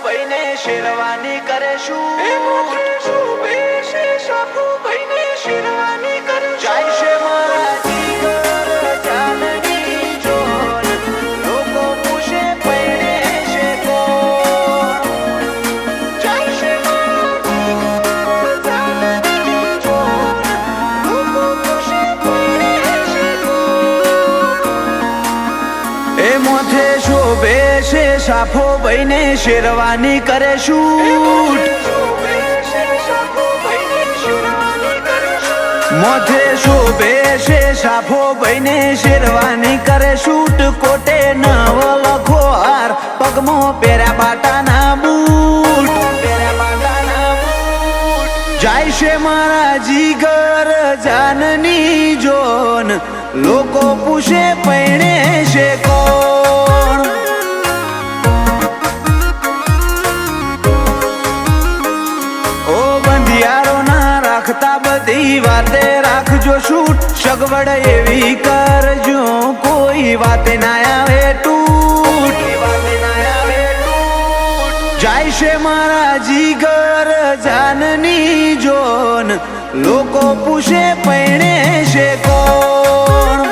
ભાઈને શેરવાની કરે શું બેસે સાફુ ભાઈને શેરવાની કરે જાય છે મારા જીગર જાનની જોન લોકો પૂછે પૈણે છે કોણ જાય છે મારા જીગર જાનની જોન લોકો પૂછે પૈણે છે કોણ એ મોથે શોભે છે સાફો ભાઈને શેરવાની કરે શૂટ મોથે શોભે છે સાફો ભાઈને શેરવાની કરે શૂટ કોટે નવ લખો હાર પગમાં પહેર્યા બાટાના બૂટ જાય છે મારા જીગર જાનની જોન લોકો પૂછે પૈણે છે કોણ ઓ બંધિયારો ના રાખતા બધી વાતે રાખજો શૂટ સગવડ એવી કરજો કોઈ વાતે ના આવે તૂટ જાય છે મારા જીગર જાનની જોન લોકો પૂછે પૈણે છે કોણ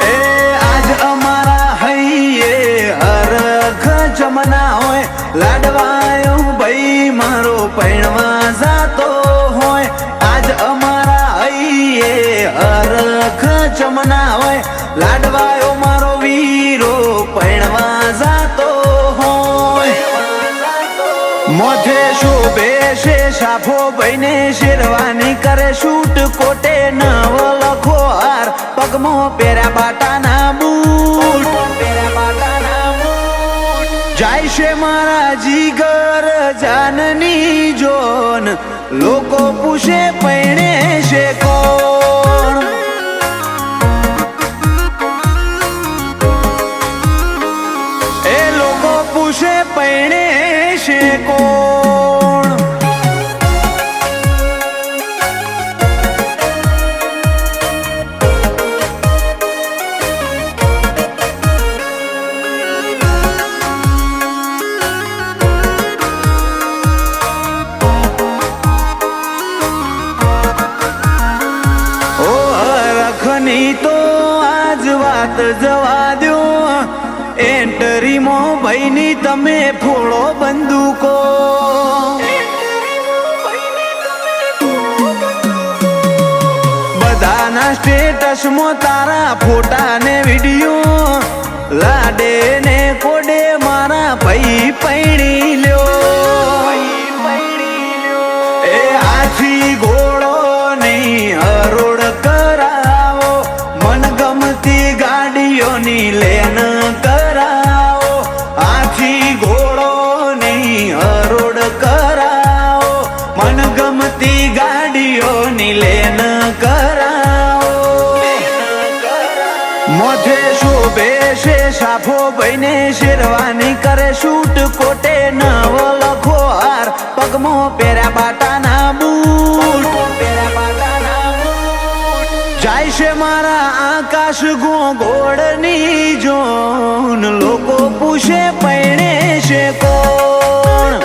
એ આજ અમારા હૈયે હરખ જમના હોય લાડવાયો ભાઈ મારો પૈણવા જાતો હોય આજ અમારા હૈયે હરખ જમના હોય લાડવાયો મારો વીરો પૈણવા જાતો હોય મોથે શોભે છે સાફો ભાઈને શેરવાની કરે શૂટ કોટે નવ લખો હાર પગમાં પહેર્યા બાટાના બૂટ જાય છે મારા જીગર જાનની જોન લોકો પૂછે પૈણે છે કોણ એ લોકો પૂછે પૈણે છે કોણ તો આજ વાત જવા દો એન્ટરીમાં ભાઈની તમે ફોડો બંદૂકો બધાના સ્ટેટસમાં તારા ફોટા ને વિડીયો લાડે ને કોડે મારા ભાઈ પૈણી લ્યો એ હાથી ઘોડો નહીં હરોડ કરાવો મનગમતી ગાડીઓની લેન કરાવો હાથી ઘોડો નહીં હરોડ કરાવો મનગમતી ગાડીઓની લેન કરાવો મોથે શોભે છે સાફો ભાઈને શેરવાની કરે શૂટ કોટે નવ લખો હાર પગમાં પહેર્યા બાટાના બૂટ જાય છે મારા આકાશ ગોગોળની જોન લોકો પૂછે પૈણે છે કોણ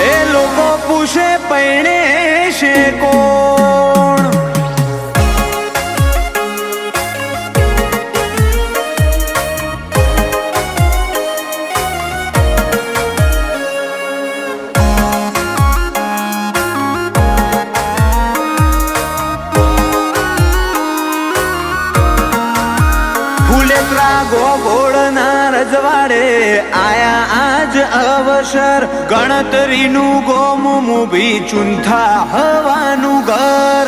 એ લોકો પૂછે પૈણે છે કોણ ગોગોળના રજવાડે આયા આજ અવસર ગણતરીનું ગોમ મૂવી ચૂંથા હવાનું ઘર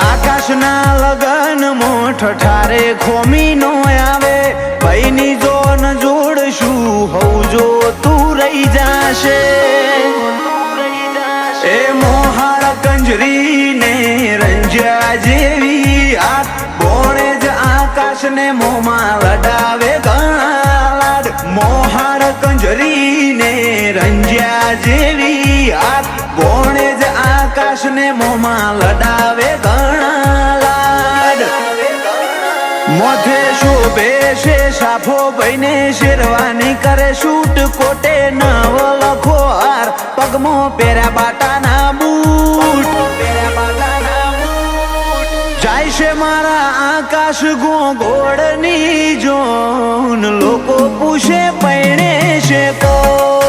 આકાશના લગન મોઠ ઠારે ખોમી નો આવે ભાઈની જોન જોડશું હવ જો તું રહી જાશે એ મોહાળ કંજરી ને રંજ્યા જેવી હાથ બોણે જ આકાશ ને મોમાં લડાવે ઘણા લાડ મોહાળ કંજરી ને રંજ્યા જેવી હાથ કોણે જ આકાશને મોમાં લડાવે ઘણા લાડ મોથે શોભે છે સાફો ભાઈને શેરવાની કરે શૂટ કોટે નવ લખો હાર પગમાં પહેર્યા બાટાના બૂટ જાય છે મારા આકાશ ગોગોળની જોન લોકો પૂછે પૈણે છે કો